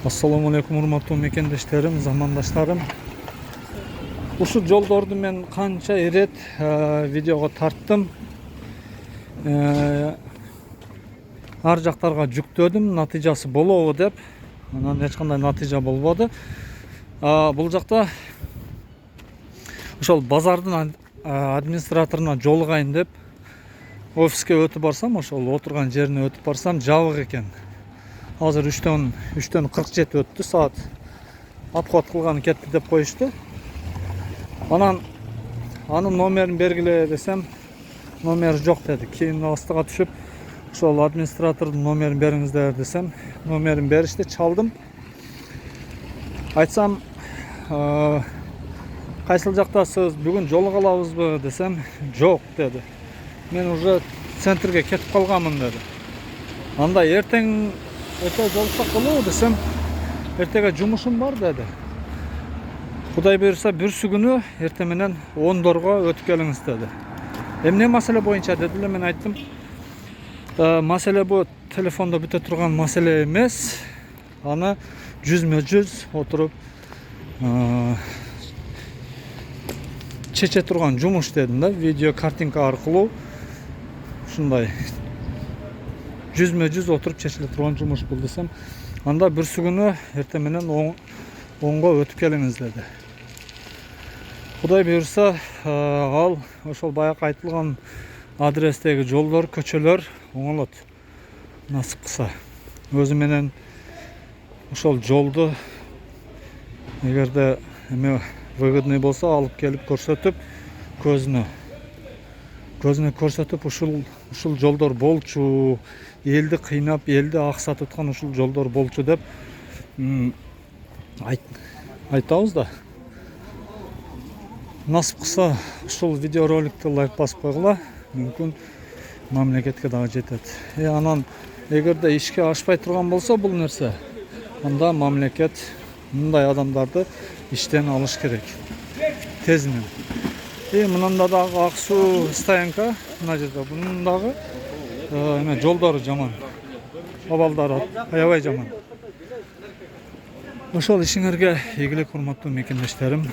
Assalamu alaikum урматтуу мекендештерим, замандаштарым. Ушул жолдорду мен канча ирет видеого тарттым. Ар жактарга жүктөдүм, натыйжасы болобу деп. Анан эч кандай натыйжа болбоду. Бул жакта ошол базардын администраторуна жолугайын деп офиске өтүп барсам, ошол отурган жерине өтүп барсам, жабык экен. Азыр 3-төн 47 өттү саат. Обход кылганы кетти деп коюшту. Анан анын номерин бергиле десем, номери жок деди. Кийин астыга түшүп, ошол администратордун номерин бериңиздер десем, номерин беришти, чалдым. Айтсам, кайсыл жактасыз, бүгүн жолуга алабызбы десем, жок деди. Мен уже центрге кетип калганмын деди. Анда эрте жолуксак болобу десем, эртеге жумушум бар деди. Кудай буйрса бүрсү күнү эрте менен 10дорго өтүп келиңиз деди. Эмне маселе боюнча деди эле, мен айттым. Маселе бу телефондо бүтө турган маселе эмес. Аны жүзмө-жүз отуруп чече турган жумуш дедим да, видео картинка аркылуу ушундай жүзмө-жүз отуруп чечиле турган жумуш бул десем, анда бүрсү күнү эрте менен 10го өтүп келиңиз деди. Кудай буйрса, ал ошол баягы айтылган адрестеги жолдор, көчөлөр оңолот. Насып кылса. Өзү менен ошол жолду эгерде эме выгодный болсо алып келип көрсөтүп, көзүнө көрсөтүп, ушул жолдор болчу, элди кыйнап, элди аксатып аткан ушул жолдор болчу деп айтабыз да. Насып кылса, ушул видеороликти лайк басып койгула, мүмкүн мамлекетке дагы жетет. Анан эгерде ишке ашпай турган болсо бул нерсе, анда мамлекет мындай адамдарды иштен алыш керек. Тезинен. Мынанда дагы ак суу стоянка, мына жерде бунун дагы эме жолдору жаман. Абалдары аябай жаман. Ошол ишиңерге ийгилик, урматтуу мекендештерим.